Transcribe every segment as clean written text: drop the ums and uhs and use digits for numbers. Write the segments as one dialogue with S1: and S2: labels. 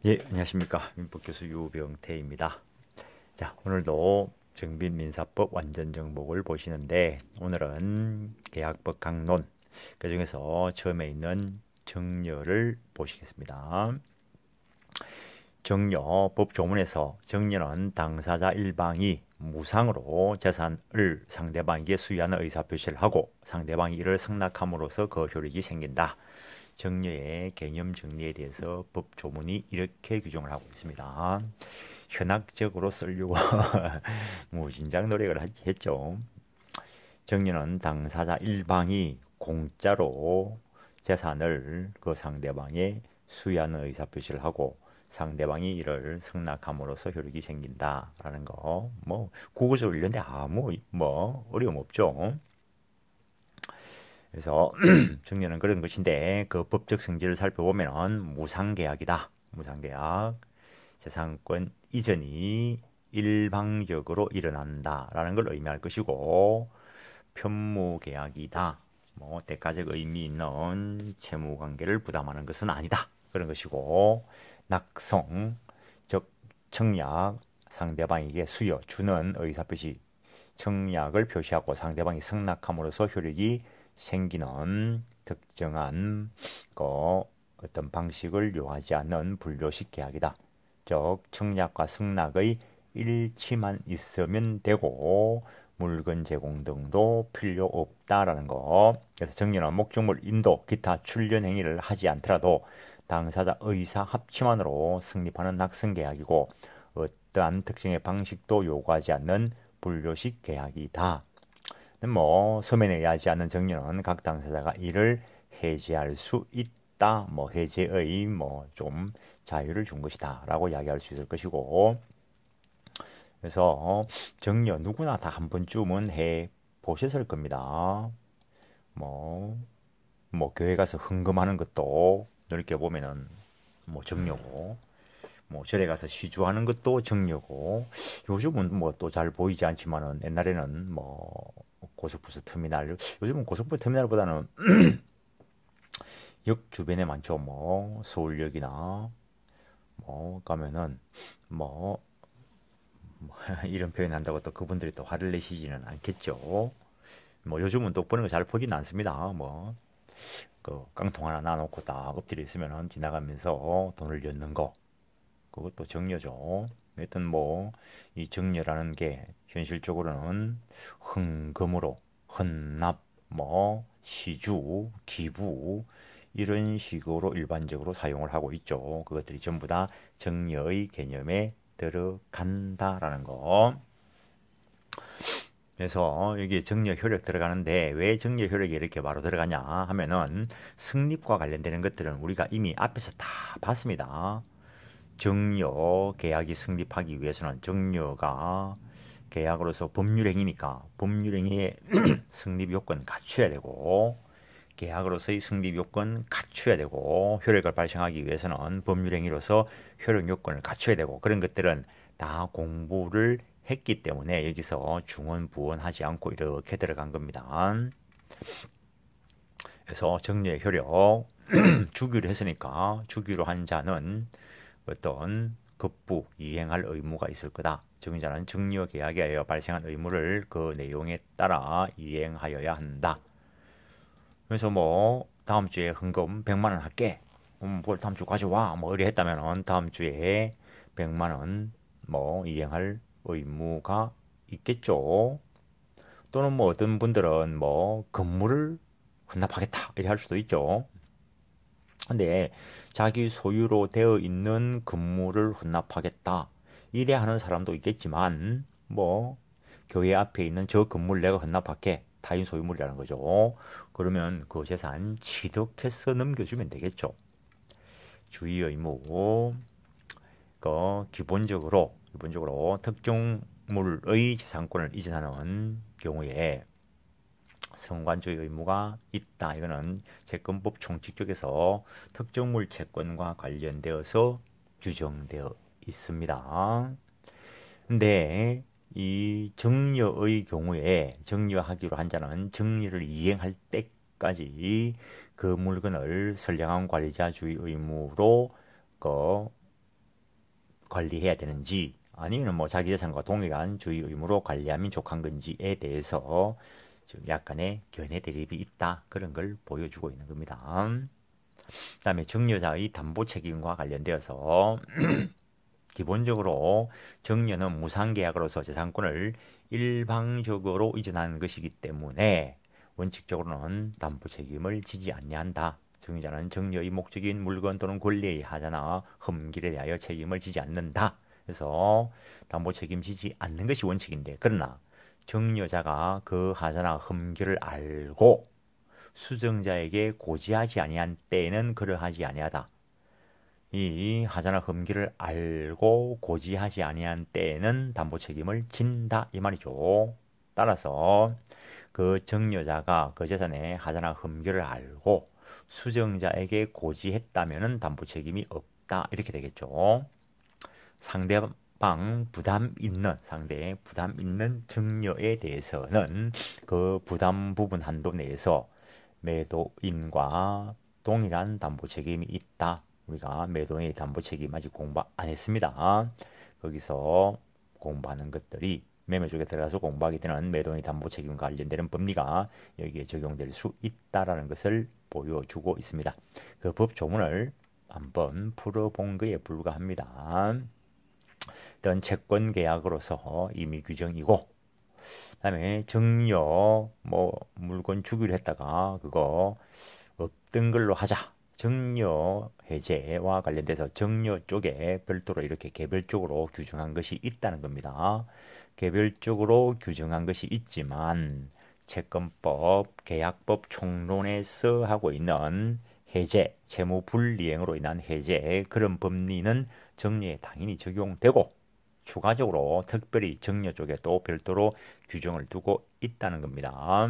S1: 예, 안녕하십니까. 민법교수 유병태입니다. 자, 오늘도 정빈민사법 완전정복을 보시는데, 오늘은 계약법 강론, 그 중에서 처음에 있는 정려를 보시겠습니다. 정려, 법조문에서 정려는 당사자 일방이 무상으로 재산을 상대방에게 수여하는 의사표시를 하고 상대방이 이를 승낙함으로써 그 효력이 생긴다. 정려의 개념 정리에 대해서 법조문이 이렇게 규정을 하고 있습니다. 현학적으로 쓰려고 무진장 노력을 했죠. 정려는 당사자 일방이 공짜로 재산을 그 상대방에 수여하는 의사표시를 하고 상대방이 이를 승낙함으로써 효력이 생긴다라는 거, 뭐 국어적으로 읽는데 아무 어려움 없죠. 그래서 정리는 그런 것인데 그 법적 성질을 살펴보면 무상계약이다. 무상계약, 재산권 이전이 일방적으로 일어난다라는 걸 의미할 것이고 편무계약이다. 뭐 대가적 의미 있는 채무관계를 부담하는 것은 아니다. 그런 것이고 낙성, 즉 청약, 상대방에게 수여, 주는 의사표시, 청약을 표시하고 상대방이 승낙함으로써 효력이 생기는 특정한 어떤 방식을 요하지 않는 불교식 계약이다. 즉 청약과 승낙의 일치만 있으면 되고 물건 제공 등도 필요 없다라는 거. 그래서 정리는 목적물 인도, 기타 출연 행위를 하지 않더라도 당사자 의사 합치만으로 성립하는 낙성 계약이고 어떠한 특정의 방식도 요구하지 않는 불교식 계약이다. 뭐 서면에 의하지 않는 정리는 각 당사자가 이를 해제할 수 있다. 뭐 해제의 뭐 좀 자유를 준 것이다라고 이야기할 수 있을 것이고. 그래서 정려 누구나 다 한 번쯤은 해 보셨을 겁니다. 뭐, 뭐 교회 가서 헌금하는 것도 이렇게 보면은 뭐 정려고, 뭐 절에 가서 시주하는 것도 정려고, 요즘은 뭐 또 잘 보이지 않지만은 옛날에는 뭐 고속버스 터미널, 요즘은 고속버스 터미널보다는 역 주변에 많죠. 뭐 서울역이나 뭐 가면은 뭐 이런 표현 한다고 또 그분들이 또 화를 내시지는 않겠죠. 뭐 요즘은 또 보는 거 잘 보지는 않습니다. 뭐 그 깡통 하나 놔놓고 딱 엎드려 있으면 지나가면서 돈을 엿는 거, 그것도 정려죠. 하여튼 뭐 이 정려라는 게 현실적으로는 헌금으로 헌납, 뭐 시주, 기부 이런 식으로 일반적으로 사용을 하고 있죠. 그것들이 전부 다 정려의 개념에 들어간다라는 거. 그래서 여기 정려 효력 들어가는데 왜 정려 효력이 이렇게 바로 들어가냐 하면은 승립과 관련되는 것들은 우리가 이미 앞에서 다 봤습니다. 정려 계약이 성립하기 위해서는 정려가 계약으로서 법률행위니까 법률행위의 성립 요건 갖춰야 되고 계약으로서의 성립 요건 갖춰야 되고 효력을 발생하기 위해서는 법률행위로서 효력 요건을 갖춰야 되고 그런 것들은 다 공부를 했기 때문에 여기서 중원 부원하지 않고 이렇게 들어간 겁니다. 그래서 정려의 효력 주기로 했으니까 주기로 한 자는 어떤 급부 이행할 의무가 있을 거다. 정자는 정려 계약에 의해 발생한 의무를 그 내용에 따라 이행하여야 한다. 그래서 뭐 다음 주에 헌금 100만 원 할게. 뭘 다음 주 가져와. 뭐 이래 했다면은 다음 주에 100만 원 뭐 이행할 의무가 있겠죠. 또는 뭐 어떤 분들은 뭐 건물을 헌납하겠다 이렇게 할 수도 있죠. 근데 자기 소유로 되어 있는 건물을 헌납하겠다 이래 하는 사람도 있겠지만 뭐 교회 앞에 있는 저 건물 내가 헌납할게 타인 소유물이라는 거죠. 그러면 그 재산 취득해서 넘겨주면 되겠죠. 주의 의무 기본적으로 특정물의 재산권을 이전하는 경우에 성관주의 의무가 있다. 이거는 채권법 총칙 쪽에서 특정물 채권과 관련되어서 규정되어 있습니다. 근데 이 정려의 경우에 정려하기로 한 자는 정려를 이행할 때까지 그 물건을 선량한 관리자 주의 의무로 그 관리해야 되는지 아니면 뭐 자기 재산과 동일한 주의 의무로 관리하면 족한 건지에 대해서 좀 약간의 견해 대립이 있다. 그런 걸 보여주고 있는 겁니다. 그다음에 증여자의 담보 책임과 관련되어서 기본적으로 증여는 무상계약으로서 재산권을 일방적으로 이전하는 것이기 때문에 원칙적으로는 담보 책임을 지지 아니한다. 증여자는 증여의 목적인 물건 또는 권리의 하자나 흠길에 대하여 책임을 지지 않는다. 그래서 담보 책임지지 않는 것이 원칙인데, 그러나 증여자가 그 하자나 흠길을 알고 수증자에게 고지하지 아니한 때에는 그러하지 아니하다. 이 하자나 흠길을 알고 고지하지 아니한 때에는 담보 책임을 진다 이 말이죠. 따라서 그 증여자가 그 재산의 하자나 흠길을 알고 수증자에게 고지했다면은 담보 책임이 없다 이렇게 되겠죠. 상대의 부담 있는 증여에 대해서는 그 부담 부분 한도 내에서 매도인과 동일한 담보 책임이 있다. 우리가 매도인의 담보 책임 아직 공부 안 했습니다. 거기서 공부하는 것들이 매매 쪽에 들어가서 공부하게 되는 매도인의 담보 책임과 관련되는 법리가 여기에 적용될 수 있다라는 것을 보여주고 있습니다. 그 법 조문을 한번 풀어본 거에 불과합니다. 어떤 채권 계약으로서 이미 규정이고, 그다음에 증여 뭐 물건 주기로 했다가 그거 없던 걸로 하자. 증여 해제와 관련돼서 증여 쪽에 별도로 이렇게 개별적으로 규정한 것이 있다는 겁니다. 개별적으로 규정한 것이 있지만 채권법, 계약법 총론에서 하고 있는 해제, 채무 불이행으로 인한 해제 그런 법리는 증여에 당연히 적용되고 추가적으로 특별히 증여 쪽에 또 별도로 규정을 두고 있다는 겁니다.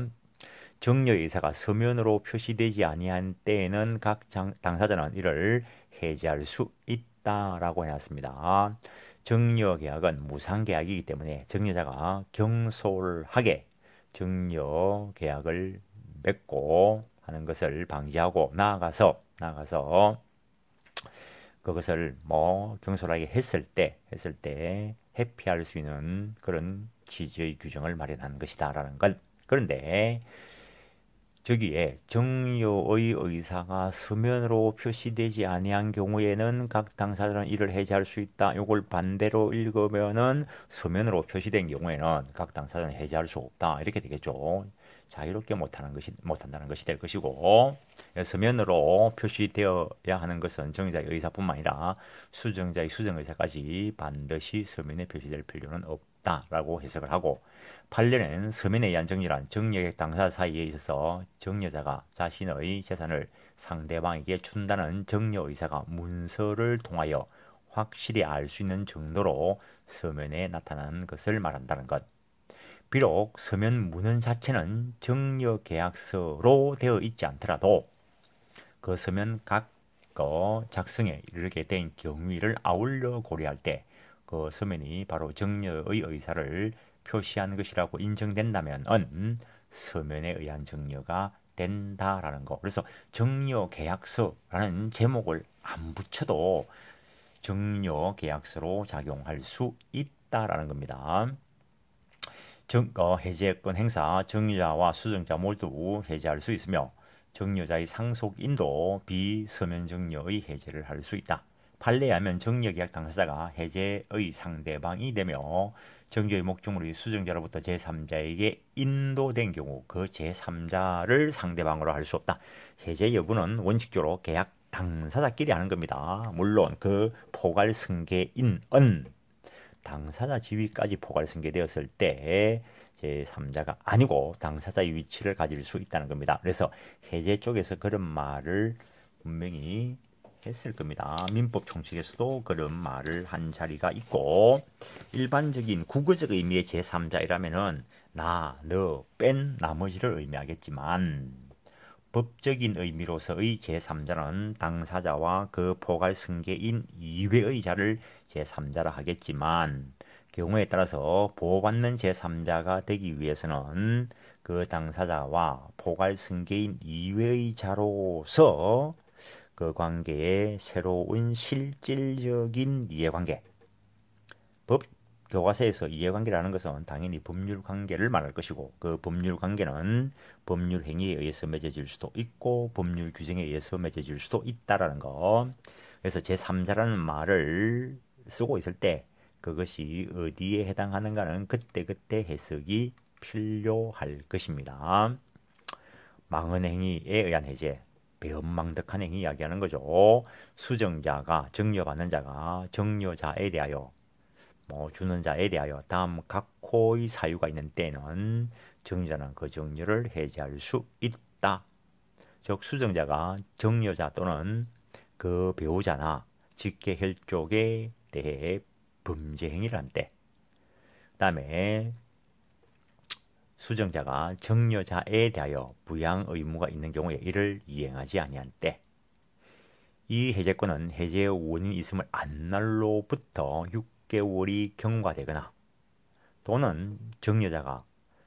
S1: 증여 의사가 서면으로 표시되지 아니한 때에는 각 당사자는 이를 해제할 수 있다라고 해놨습니다. 증여 계약은 무상 계약이기 때문에 증여자가 경솔하게 증여 계약을 맺고 하는 것을 방지하고 나아가서 그것을 뭐 경솔하게 했을 때 회피할 수 있는 그런 취지의 규정을 마련한 것이다라는 것. 그런데 저기에 증여의 의사가 서면으로 표시되지 아니한 경우에는 각 당사자는 이를 해제할 수 있다. 이걸 반대로 읽으면은 서면으로 표시된 경우에는 각 당사자는 해제할 수 없다. 이렇게 되겠죠. 자유롭게 못한다는 것이 될 것이고, 서면으로 표시되어야 하는 것은 증여자의 의사뿐만 아니라 수증자의 수증 의사까지 반드시 서면에 표시될 필요는 없다라고 해석을 하고, 판례는 서면에 의한 증여란 증여의 당사자 사이에 있어서 증여자가 자신의 재산을 상대방에게 준다는 증여 의사가 문서를 통하여 확실히 알 수 있는 정도로 서면에 나타나는 것을 말한다는 것. 비록 서면 문헌 자체는 증여 계약서로 되어 있지 않더라도 그 서면 각 작성에 이르게 된 경위를 아울러 고려할 때 그 서면이 바로 증여의 의사를 표시하는 것이라고 인정된다면 서면에 의한 증여가 된다라는 거. 그래서 증여 계약서라는 제목을 안 붙여도 증여 계약서로 작용할 수 있다라는 겁니다. 해제권 행사, 증여자와 수증자 모두 해제할 수 있으며 증여자의 상속인도 비서면 증여의 해제를 할 수 있다. 판례에 하면 증여계약 당사자가 해제의 상대방이 되며 증여의 목적물이 수증자로부터 제3자에게 인도된 경우 그 제3자를 상대방으로 할 수 없다. 해제 여부는 원칙적으로 계약 당사자끼리 하는 겁니다. 물론 그 포괄승계인은 당사자 지위까지 포괄승계되었을 때 제3자가 아니고 당사자의 위치를 가질 수 있다는 겁니다. 그래서 해제 쪽에서 그런 말을 분명히 했을 겁니다. 민법 총칙에서도 그런 말을 한 자리가 있고, 일반적인 국어적 의미의 제3자이라면은 나, 너, 뺀 나머지를 의미하겠지만 법적인 의미로서의 제3자는 당사자와 그 포괄승계인 이외의 자를 제3자라 하겠지만 경우에 따라서 보호받는 제3자가 되기 위해서는 그 당사자와 포괄승계인 이외의 자로서 그 관계의 새로운 실질적인 이해관계, 법 교과서에서 이해관계라는 것은 당연히 법률관계를 말할 것이고 그 법률관계는 법률 행위에 의해서 맺어질 수도 있고 법률 규정에 의해서 맺어질 수도 있다라는 거. 그래서 제3자라는 말을 쓰고 있을 때 그것이 어디에 해당하는가는 그때그때 해석이 필요할 것입니다. 망언 행위에 의한 해제, 배은망덕한 행위 이야기하는 거죠. 수정자가 정려받는 자가 정려자에 대하여 주는 자에 대하여 다음 각호의 사유가 있는 때는 정자는 그 정려를 해제할 수 있다. 즉 수정자가 정려자 또는 그 배우자나 직계혈족에 대해 범죄 행위를 한 때, 그 다음에 수정자가 정려자에 대하여 부양 의무가 있는 경우에 이를 이행하지 아니한 때, 이 해제권은 해제의 원인이 있음을 안 날로부터 6개월이 경과되거나 또는 정려자가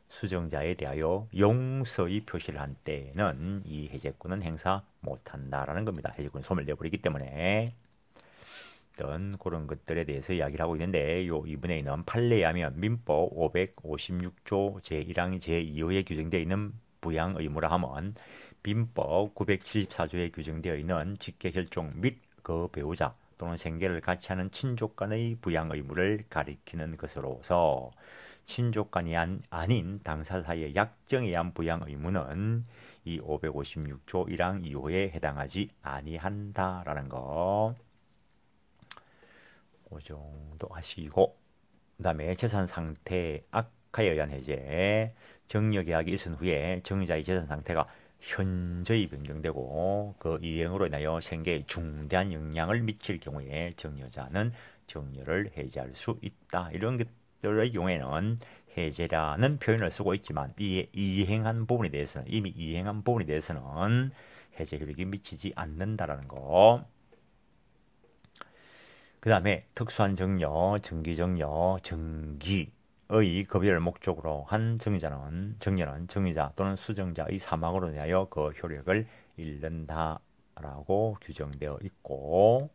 S1: 수정자에 대하여 용서의 표시를 한 때는 이 해제권은 행사 못한다라는 겁니다. 해제권이 소멸되어버리기 때문에 어떤 그런 것들에 대해서 이야기를 하고 있는데 이번에 있는 판례에 하면 민법 556조 제1항 제2호에 규정되어 있는 부양 의무라 하면 민법 974조에 규정되어 있는 직계혈종 및 그 배우자 또는 생계를 같이 하는 친족 간의 부양 의무를 가리키는 것으로서 친족 간이 아닌 당사 사이의 약정에 의한 부양 의무는 이 556조 1항 2호에 해당하지 아니한다라는 거. 그 정도 하시고 그 다음에 재산 상태 악화에 의한 해제. 정려계약이 있은 후에 정자의 재산 상태가 현저히 변경되고 그 이행으로 인하여 생계에 중대한 영향을 미칠 경우에 정려자는 정려를 해제할 수 있다. 이런 것들의 경우에는 해제라는 표현을 쓰고 있지만 이미 이행한 부분에 대해서는 해제 효력이 미치지 않는다라는 거. 그 다음에 특수한 정려, 정기정려, 정기의 급여를 목적으로 한 정려는 정려자 또는 수정자의 사망으로 인하여 그 효력을 잃는다라고 규정되어 있고,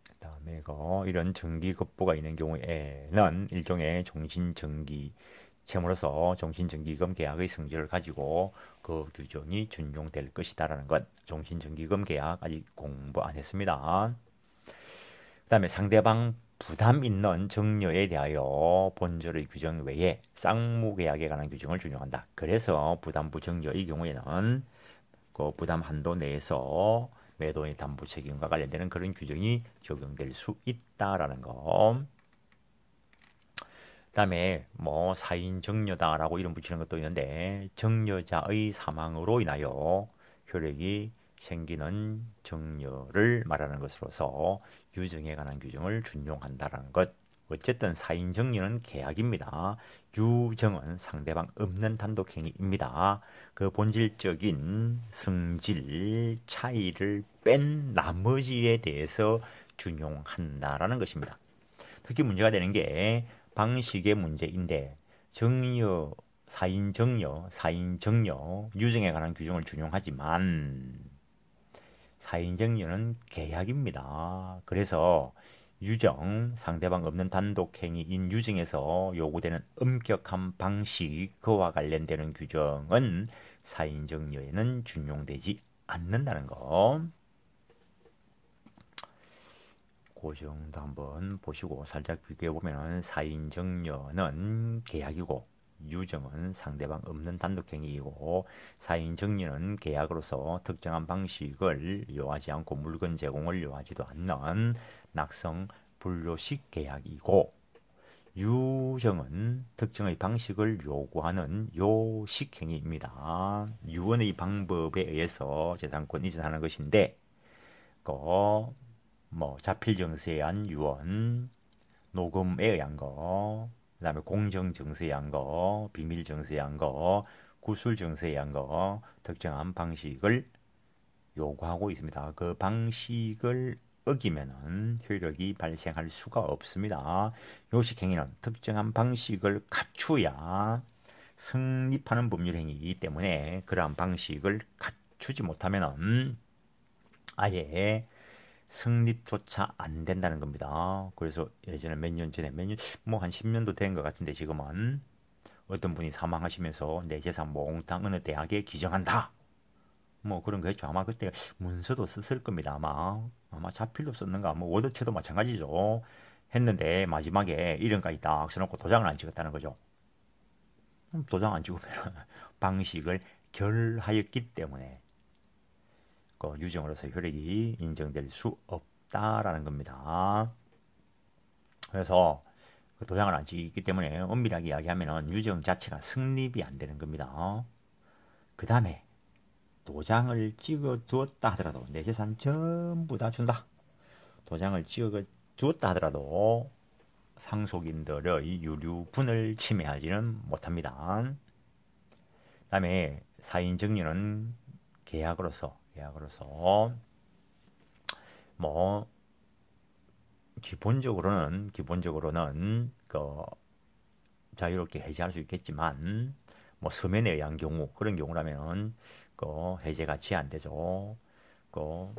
S1: 그 다음에 이런 정기급부가 있는 경우에는 일종의 종신정기 채무로서 종신정기금 계약의 성질을 가지고 그 규정이 준용될 것이다라는 것. 종신정기금 계약 아직 공부 안 했습니다. 그 다음에 상대방 부담 있는 정려에 대하여 본절의 규정 외에 쌍무계약에 관한 규정을 준용한다. 그래서 부담부 정려의 경우에는 그 부담 한도 내에서 매도의 담보 책임과 관련되는 그런 규정이 적용될 수 있다라는 거. 그다음에 사인 정려다라고 이름 붙이는 것도 있는데 정려자의 사망으로 인하여 효력이 생기는 정려를 말하는 것으로서 유정에 관한 규정을 준용한다라는 것. 어쨌든 사인 정려는 계약입니다. 유정은 상대방 없는 단독 행위입니다. 그 본질적인 성질 차이를 뺀 나머지에 대해서 준용한다라는 것입니다. 특히 문제가 되는 게 방식의 문제인데 사인 정려, 유정에 관한 규정을 준용하지만 사인 정려는 계약입니다. 그래서 유정, 상대방 없는 단독 행위인 유정에서 요구되는 엄격한 방식, 그와 관련되는 규정은 사인 정려에는 준용되지 않는다는 거. 그 정도 한번 보시고 살짝 비교해 보면 사인 정려는 계약이고 유정은 상대방 없는 단독행위이고 사인 정려는 계약으로서 특정한 방식을 요하지 않고 물건 제공을 요하지도 않는 낙성 불료식 계약이고 유정은 특정의 방식을 요구하는 요식 행위입니다. 유언의 방법에 의해서 재산권 이전하는 것인데 자필 정서에 의한 유언, 녹음에 의한 거, 그 다음에 공정 정서에 의한 거, 비밀 정서에 의한 거, 구술 정서에 의한 거, 특정한 방식을 요구하고 있습니다. 그 방식을 어기면은 효력이 발생할 수가 없습니다. 요식행위는 특정한 방식을 갖추야 성립하는 법률행위이기 때문에 그러한 방식을 갖추지 못하면은 아예 성립조차 안 된다는 겁니다. 그래서 예전에 몇 년 전에 뭐 한 10년도 된 것 같은데 지금은 어떤 분이 사망하시면서 내 재산 몽땅 어느 대학에 기증한다. 뭐 그런 거 했죠. 아마 그때 문서도 썼을 겁니다. 아마 자필로 썼는가 뭐 워드체도 마찬가지죠. 했는데 마지막에 이름까지 딱 써놓고 도장을 안 찍었다는 거죠. 도장 안 찍으면 방식을 결하였기 때문에 그 유정으로서 효력이 인정될 수 없다라는 겁니다. 그래서 그 도장을 안 찍기 때문에 엄밀하게 이야기하면 유정 자체가 성립이 안 되는 겁니다. 그 다음에 도장을 찍어 두었다 하더라도 내 재산 전부 다 준다. 도장을 찍어 두었다 하더라도 상속인들의 유류분을 침해하지는 못합니다. 그 다음에 사인정리는 계약으로서 뭐 기본적으로는 그 자유롭게 해지할 수 있겠지만 뭐 서면에 의한 경우 그런 경우라면 그 해제가 제한되죠. 그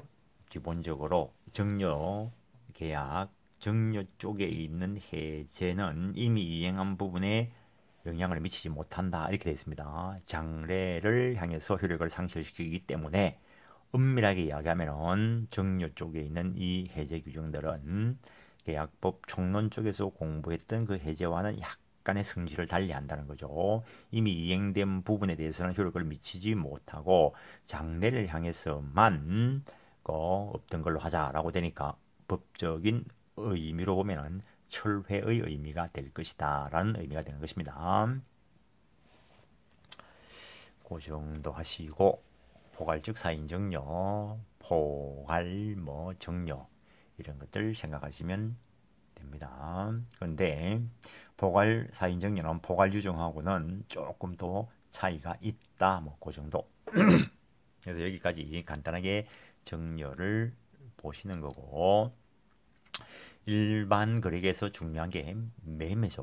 S1: 기본적으로 정려 계약 정려 쪽에 있는 해제는 이미 이행한 부분에 영향을 미치지 못한다 이렇게 되어 있습니다. 장래를 향해서 효력을 상실시키기 때문에 엄밀하게 이야기하면 정려 쪽에 있는 이 해제 규정들은 계약법 총론 쪽에서 공부했던 그 해제와는 약간의 성질을 달리한다는 거죠. 이미 이행된 부분에 대해서는 효력을 미치지 못하고 장래를 향해서만 없던 걸로 하자라고 되니까 법적인 의미로 보면은 철회의 의미가 될 것이다 라는 의미가 되는 것입니다. 그 정도 하시고 포괄적 사인정려, 포괄 정려 이런 것들 생각하시면 됩니다. 그런데 포괄 사인정려는 포괄 유정하고는 조금 더 차이가 있다. 그 정도. 그래서 여기까지 간단하게 정려를 보시는 거고 일반 거래에서 중요한 게 매매죠.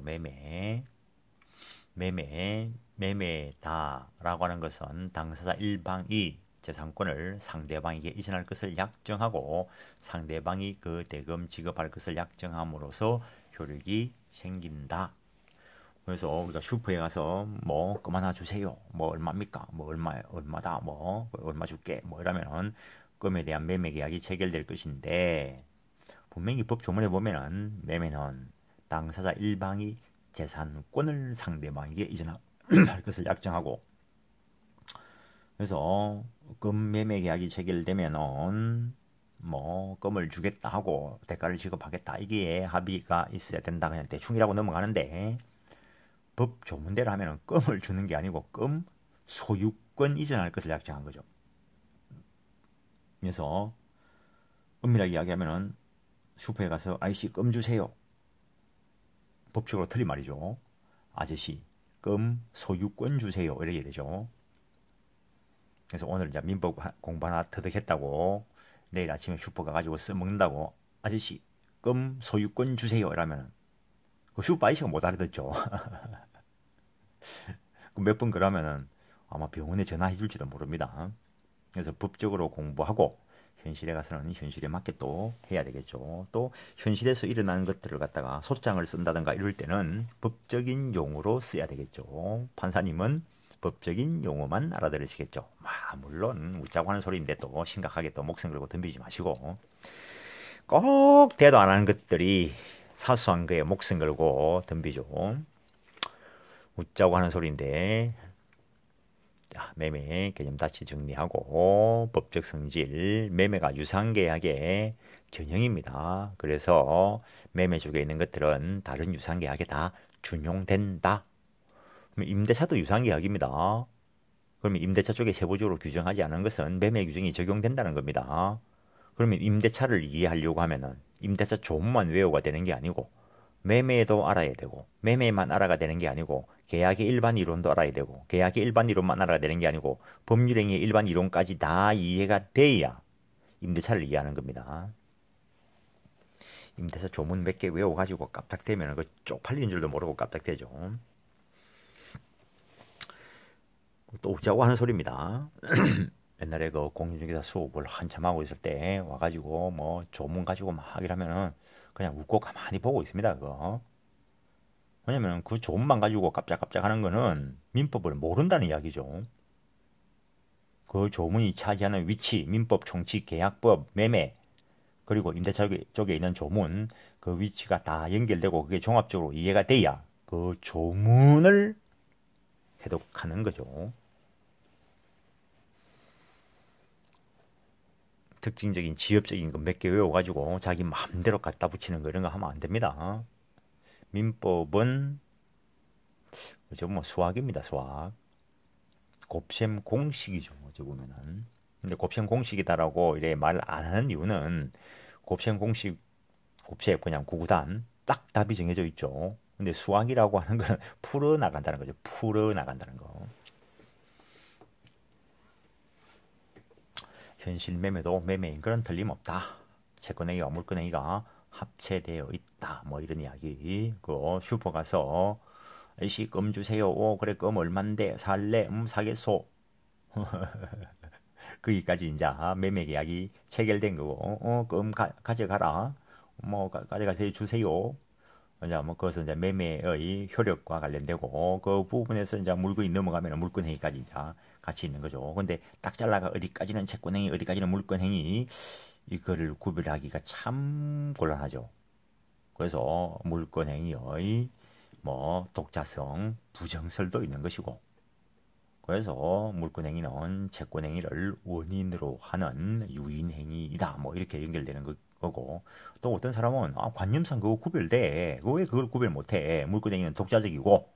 S1: 매매다라고 하는 것은 당사자 일방이 재산권을 상대방에게 이전할 것을 약정하고 상대방이 그 대금 지급할 것을 약정함으로써 효력이 생긴다. 그래서 우리가 슈퍼에 가서 뭐 그만 주세요. 뭐 얼마입니까? 뭐 얼마다. 뭐 얼마 줄게. 뭐 이러면은 금에 대한 매매 계약이 체결될 것인데 분명히 법 조문에 보면은 매매는 당사자 일방이 재산권을 상대방에게 이전할 것을 약정하고 그래서 금 매매 계약이 체결되면은 뭐 금을 주겠다 하고 대가를 지급하겠다 이게 합의가 있어야 된다 그냥 대충이라고 넘어가는데 법 조문대로 하면은 금을 주는 게 아니고 금 소유권 이전할 것을 약정한 거죠. 그래서 엄밀하게 이야기하면은 슈퍼에 가서 아저씨 금 주세요. 법적으로 틀린 말이죠. 아저씨 금 소유권 주세요. 이렇게 되죠. 그래서 오늘 이제 민법 공부 하나 터득했다고 내일 아침에 슈퍼 가가지고 써먹는다고 아저씨 금 소유권 주세요. 이러면 그 슈퍼 아저씨가 못 알아듣죠. 몇 번 그러면은 아마 병원에 전화해 줄지도 모릅니다. 그래서 법적으로 공부하고 현실에 가서는 현실에 맞게 또 해야 되겠죠. 또 현실에서 일어나는 것들을 갖다가 소장을 쓴다든가 이럴 때는 법적인 용어로 써야 되겠죠. 판사님은 법적인 용어만 알아들으시겠죠. 물론 웃자고 하는 소리인데 또 심각하게 또 목숨 걸고 덤비지 마시고 꼭 대도 안 하는 것들이 사소한 거에 목숨 걸고 덤비죠. 웃자고 하는 소리인데 매매 개념 다시 정리하고 법적 성질 매매가 유상계약의 전형입니다. 그래서 매매 쪽에 있는 것들은 다른 유상계약에 다 준용된다. 그럼 임대차도 유상계약입니다. 그러면 임대차 쪽에 세부적으로 규정하지 않은 것은 매매 규정이 적용된다는 겁니다. 그러면 임대차를 이해하려고 하면은 임대차 조문만 외워가 되는 게 아니고 매매도 알아야 되고 매매만 알아가 되는 게 아니고 계약의 일반 이론도 알아야 되고 계약의 일반 이론만 알아가 되는 게 아니고 법률행위의 일반 이론까지 다 이해가 돼야 임대차를 이해하는 겁니다. 임대차 조문 몇 개 외워가지고 깜짝대면 그 쪽팔리는 줄도 모르고 깜짝대죠. 또 웃자고 하는 소리입니다. 옛날에 그 공인중개사 수업을 한참 하고 있을 때 와가지고 뭐 조문 가지고 막 이러면은 그냥 웃고 가만히 보고 있습니다. 그거. 왜냐면 그 조문만 가지고 깜짝깜짝 하는 거는 민법을 모른다는 이야기죠. 그 조문이 차지하는 위치, 민법, 총칙, 계약법, 매매, 그리고 임대차 쪽에 있는 조문, 그 위치가 다 연결되고 그게 종합적으로 이해가 돼야 그 조문을 해독하는 거죠. 특징적인 지엽적인 거 몇 개 외워가지고 자기 마음대로 갖다 붙이는 거 이런 거 하면 안 됩니다. 민법은 그죠? 뭐 수학입니다. 수학. 곱셈 공식이죠. 어찌 보면은. 근데 곱셈 공식이다라고 이래 말 안 하는 이유는 곱셈 공식, 곱셈 그냥 구구단 딱 답이 정해져 있죠. 근데 수학이라고 하는 건 풀어 나간다는 거죠. 풀어 나간다는 거. 현실 매매도 매매인 그런 틀림없다. 채권행위와 물권행위가 합체되어 있다. 뭐 이런 이야기. 그 슈퍼 가서 아저씨 껌 주세요. 오 그래 껌 얼만데 살래? 사겠소. 거기까지 이제 매매 계약이 체결된 거고 껌 가져가라. 뭐 가져가세요 주세요. 이제 뭐 그것은 이제 매매의 효력과 관련되고 그 부분에서 이제 물건이 넘어가면 물권행위까지 이제 같이 있는 거죠. 근데 딱 잘라가 어디까지는 채권행위, 어디까지는 물권행위 이거를 구별하기가 참 곤란하죠. 그래서 물권행위의 뭐 독자성, 부정설도 있는 것이고 그래서 물권행위는 채권행위를 원인으로 하는 유인행위이다. 뭐 이렇게 연결되는 거고 또 어떤 사람은 관념상 그거 구별돼. 왜 그걸 구별 못해? 물권행위는 독자적이고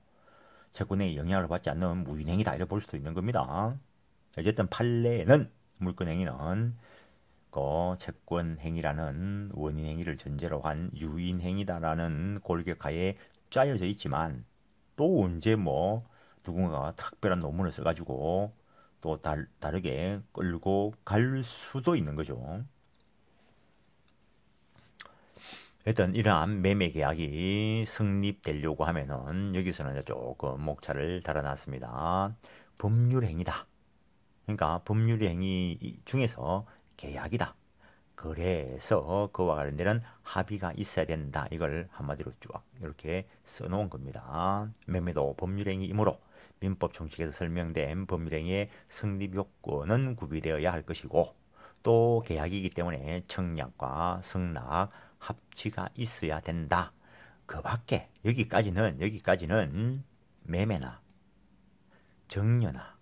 S1: 채권행위 영향을 받지 않는 무인행위다. 이렇게 볼 수도 있는 겁니다. 어쨌든 판례는 물권행위는 그 채권행위라는 원인행위를 전제로 한 유인행위다라는 골격하에 짜여져 있지만 또 언제 뭐 누군가가 특별한 논문을 써가지고 또 다르게 끌고 갈 수도 있는 거죠. 일단 이러한 매매 계약이 성립되려고 하면은 여기서는 조금 목차를 달아놨습니다. 법률행위다. 그러니까 법률행위 중에서 계약이다. 그래서 그와 관련된 합의가 있어야 된다. 이걸 한마디로 쭉 이렇게 써놓은 겁니다. 매매도 법률행위이므로 민법 총칙에서 설명된 법률행위의 성립 요건은 구비되어야 할 것이고 또 계약이기 때문에 청약과 승낙, 합치가 있어야 된다. 그 밖에 여기까지는 매매나 정려나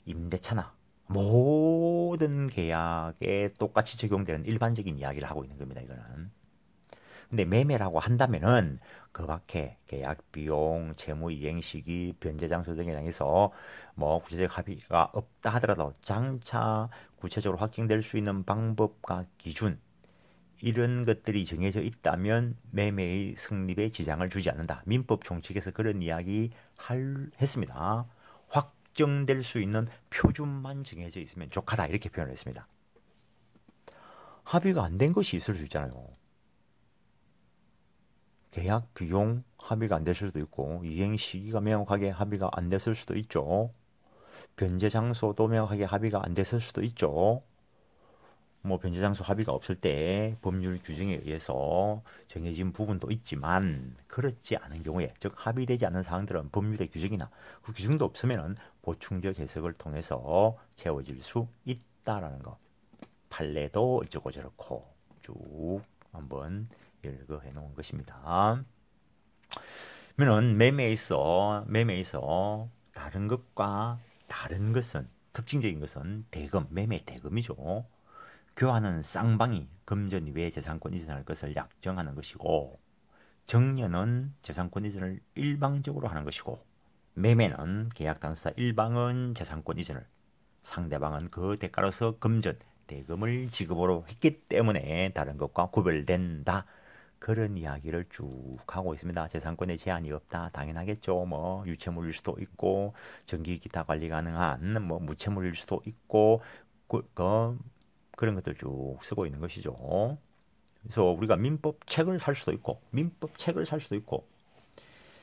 S1: 임대차나 모든 계약에 똑같이 적용되는 일반적인 이야기를 하고 있는 겁니다. 이거는. 근데 매매라고 한다면은 그 밖에 계약 비용, 채무 이행 시기, 변제 장소 등에 대해서 뭐 구체적 합의가 없다 하더라도 장차 구체적으로 확정될 수 있는 방법과 기준 이런 것들이 정해져 있다면 매매의 성립에 지장을 주지 않는다. 민법 총칙에서 그런 이야기 했습니다. 확정될 수 있는 표준만 정해져 있으면 족하다 이렇게 표현을 했습니다. 합의가 안 된 것이 있을 수 있잖아요. 계약 비용 합의가 안 됐을 수도 있고 이행 시기가 명확하게 합의가 안 됐을 수도 있죠. 변제 장소도 명확하게 합의가 안 됐을 수도 있죠. 뭐 변제 장소 합의가 없을 때 법률 규정에 의해서 정해진 부분도 있지만 그렇지 않은 경우에 즉 합의되지 않는 사항들은 법률의 규정이나 그 규정도 없으면 보충적 해석을 통해서 채워질 수 있다라는 거. 판례도 어쩌고 저렇고 쭉 한번 읽어해 놓은 것입니다. 그러면 매매에서 다른 것과 다른 것은 특징적인 것은 대금, 매매 대금이죠. 교환은 쌍방이 금전 이외의 재산권 이전할 것을 약정하는 것이고 정려는 재산권 이전을 일방적으로 하는 것이고 매매는 계약 당사자 일방은 재산권 이전을 상대방은 그 대가로서 금전, 대금을 지급으로 했기 때문에 다른 것과 구별된다. 그런 이야기를 쭉 하고 있습니다. 재산권에 제한이 없다. 당연하겠죠. 뭐 유채물일 수도 있고 전기 기타 관리 가능한 뭐 무채물일 수도 있고 그런 것들 쭉 쓰고 있는 것이죠. 그래서 우리가 민법책을 살 수도 있고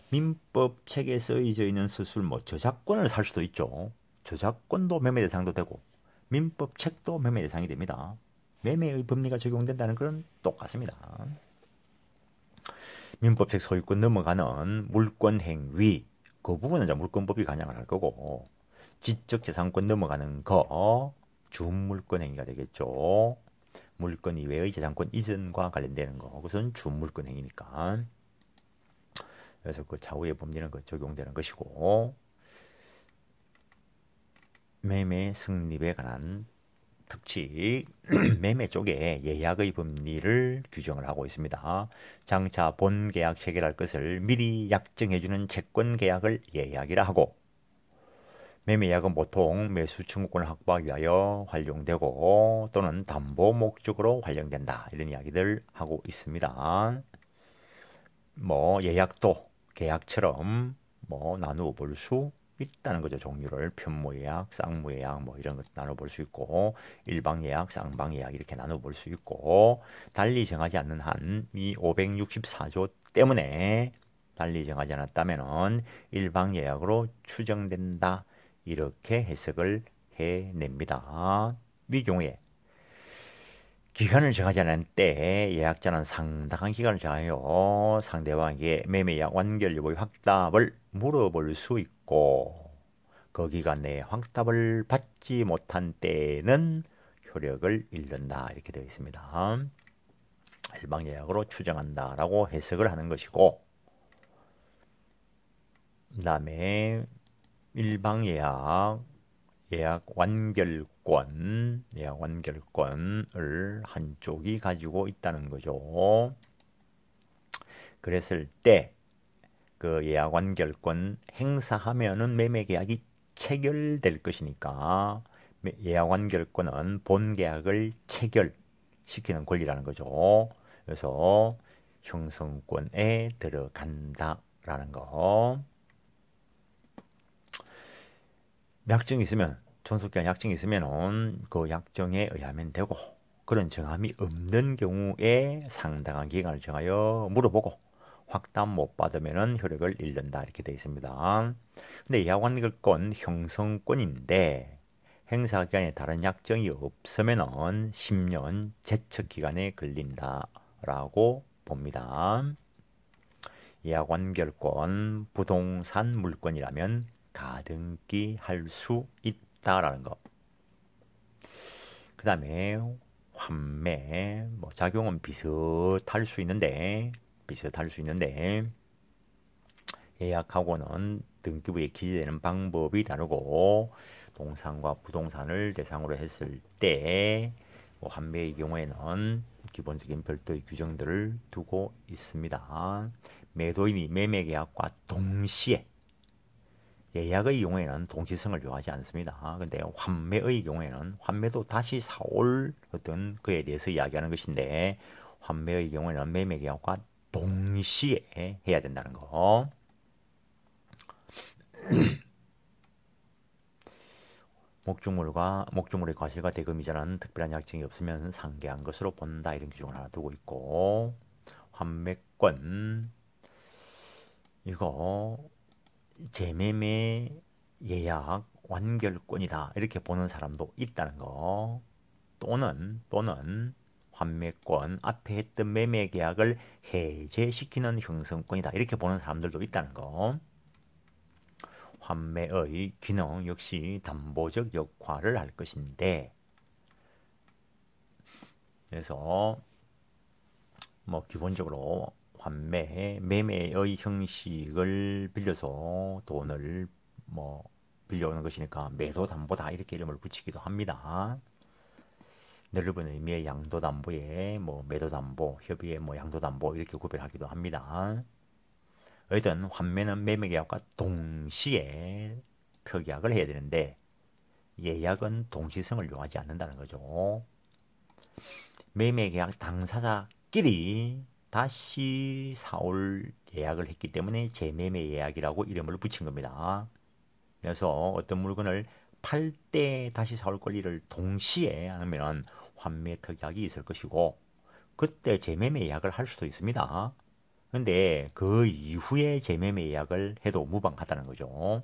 S1: 민법책에 쓰여져 있는 서술 뭐 저작권을 살 수도 있죠. 저작권도 매매 대상도 되고 민법책도 매매 대상이 됩니다. 매매의 법리가 적용된다는 건 똑같습니다. 민법책 소유권 넘어가는 물권 행위, 그 부분은 이제 물권법이 관장을 할 거고, 지적재산권 넘어가는 거 준물권 행위가 되겠죠. 물권 이외의 재산권 이전과 관련되는 거, 그것은 준물권 행위니까. 그래서 그 차후의 법리는 그 적용되는 것이고, 매매 성립에 관한 특칙, 매매 쪽에 예약의 법리를 규정을 하고 있습니다. 장차 본계약 체결할 것을 미리 약정해주는 채권계약을 예약이라 하고, 매매계약은 보통 매수 청구권을 확보하기 위하여 활용되고 또는 담보 목적으로 활용된다. 이런 이야기들 하고 있습니다. 뭐 예약도 계약처럼 뭐 나누어 볼 수 있다는 거죠. 종류를 편모예약, 쌍무예약 뭐 이런 것 나눠 볼 수 있고, 일방예약, 쌍방예약 이렇게 나눠 볼 수 있고, 달리 정하지 않는 한 이 564조 때문에 달리 정하지 않았다면은 일방예약으로 추정된다. 이렇게 해석을 해냅니다. 이 경우에 기간을 정하지 않은 때 예약자는 상당한 기간을 정하여 상대방에게 매매약 완결 여부의 확답을 물어볼 수 있고, 그 기간 내에 확답을 받지 못한 때에는 효력을 잃는다. 이렇게 되어 있습니다. 일방예약으로 추정한다라고 해석을 하는 것이고, 그 다음에 일방예약, 예약 완결권을 한쪽이 가지고 있다는 거죠. 그랬을 때 그 예약 완결권 행사하면은 매매 계약이 체결될 것이니까 예약 완결권은 본 계약을 체결시키는 권리라는 거죠. 그래서 형성권에 들어간다라는 거. 약정이 있으면, 존속기한 약정이 있으면 그 약정에 의하면 되고, 그런 정함이 없는 경우에 상당한 기간을 정하여 물어보고 확답 못 받으면 효력을 잃는다. 이렇게 되어 있습니다. 근데 예약완결권 형성권인데 행사기간에 다른 약정이 없으면 10년 제척기간에 걸린다라고 봅니다. 예약완결권 부동산 물건이라면 가등기 할 수 있다라는 거. 그 다음에 환매, 뭐 작용은 비슷할 수 있는데 예약하고는 등기부에 기재되는 방법이 다르고, 동산과 부동산을 대상으로 했을 때 환매의 경우에는 기본적인 별도의 규정들을 두고 있습니다. 매도인이 매매계약과 동시에, 예약의 경우에는 동시성을 요하지 않습니다. 근데 환매의 경우에는 환매도 다시 사올 어떤 그에 대해서 이야기하는 것인데, 환매의 경우에는 매매계약과 동시에 해야 된다는 거. 목적물의 과실과 대금이자라는 특별한 약정이 없으면 상계한 것으로 본다. 이런 규정을 하나 두고 있고, 환매권 이거 재매매 예약 완결권이다. 이렇게 보는 사람도 있다는 거. 또는 환매권 앞에 했던 매매 계약을 해제시키는 형성권이다. 이렇게 보는 사람들도 있다는 거. 환매의 기능 역시 담보적 역할을 할 것인데, 그래서 뭐 기본적으로 매매의 형식을 빌려서 돈을 뭐 빌려오는 것이니까 매도 담보다 이렇게 이름을 붙이기도 합니다. 넓은 의미의 양도담보에 뭐 매도담보, 협의에 뭐 양도담보 이렇게 구별하기도 합니다. 어쨌든 환매는 매매계약과 동시에 특약을 해야 되는데, 예약은 동시성을 요하지 않는다는 거죠. 매매계약 당사자끼리 다시 사올 예약을 했기 때문에 재매매 예약이라고 이름을 붙인 겁니다. 그래서 어떤 물건을 팔 때 다시 사올 권리를 동시에 하면 환매 특약이 있을 것이고, 그때 재매매 예약을 할 수도 있습니다. 근데 그 이후에 재매매 예약을 해도 무방하다는 거죠.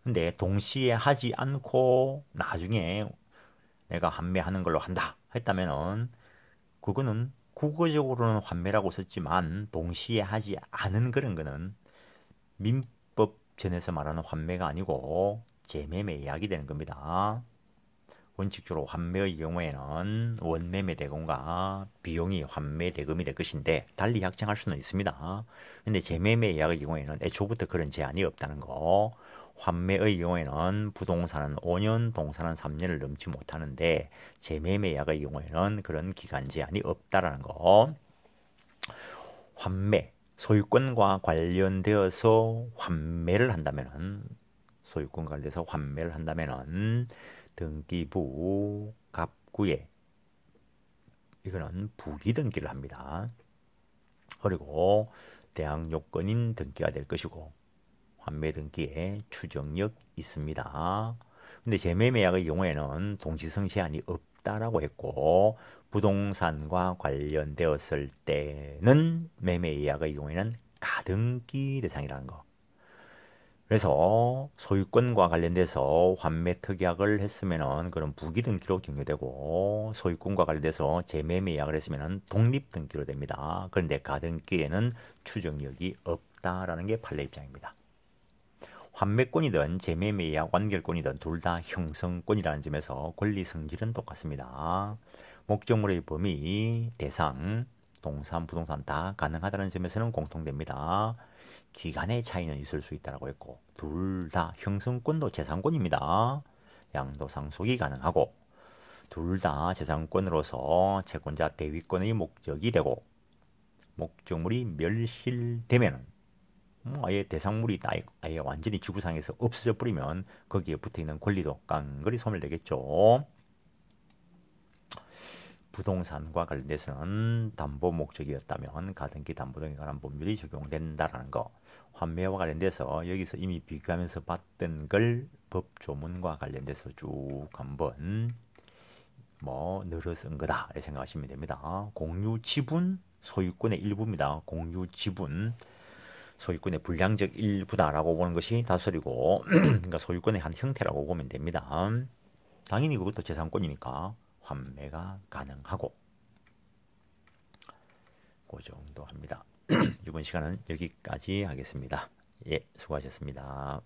S1: 근데 동시에 하지 않고 나중에 내가 환매하는 걸로 한다 했다면은 그거는 국어적으로는 환매라고 썼지만 동시에 하지 않은 그런 거는 민법전에서 말하는 환매가 아니고 재매매 이야기 되는 겁니다. 원칙적으로 환매의 경우에는 원매매 대금과 비용이 환매 대금이 될 것인데 달리 약정할 수는 있습니다. 근데 재매매 이야기의 경우에는 애초부터 그런 제한이 없다는 거. 환매의 경우에는 부동산은 5년, 동산은 3년을 넘지 못하는데 재매매 이야기의 경우에는 그런 기간 제한이 없다라는 거. 환매, 소유권과 관련되어서 환매를 한다면은 소유권과 관련돼서 환매를 한다면은 등기부 갑구에 이거는 부기 등기를 합니다. 그리고 대항 요건인 등기가 될 것이고 환매 등기에 추정력 있습니다. 근데 재매매약의 경우에는 동시성 제한이 없다라고 했고 부동산과 관련되었을 때는 매매계약의 경우에는 가등기 대상이라는 거. 그래서 소유권과 관련돼서 환매 특약을 했으면은 그런 부기 등기로 경유되고 소유권과 관련돼서 재매매 계약을 했으면은 독립 등기로 됩니다. 그런데 가등기에는 추정력이 없다라는 게 판례 입장입니다. 환매권이든 재매매 계약 완결권이든 둘 다 형성권이라는 점에서 권리 성질은 똑같습니다. 목적물의 범위, 대상, 동산, 부동산 다 가능하다는 점에서는 공통됩니다. 기간의 차이는 있을 수 있다고 했고 둘 다 형성권도 재산권입니다. 양도상속이 가능하고 둘 다 재산권으로서 채권자 대위권의 목적이 되고 목적물이 멸실되면 아예 대상물이 아예 완전히 지구상에서 없어져 버리면 거기에 붙어있는 권리도 깡그리 소멸되겠죠. 부동산과 관련돼서는 담보 목적이었다면 가등기 담보 등에 관한 법률이 적용된다라는 거. 환매와 관련돼서 여기서 이미 비교하면서 봤던 걸 법조문과 관련돼서 쭉 한번 늘어 쓴 거다 이렇게 생각하시면 됩니다. 공유 지분 소유권의 일부입니다. 공유 지분 소유권의 불량적 일부다라고 보는 것이 다설이고 그러니까 소유권의 한 형태라고 보면 됩니다. 당연히 그것도 재산권이니까 환매가 가능하고 그 정도 합니다. 이번 시간은 여기까지 하겠습니다. 예, 수고하셨습니다.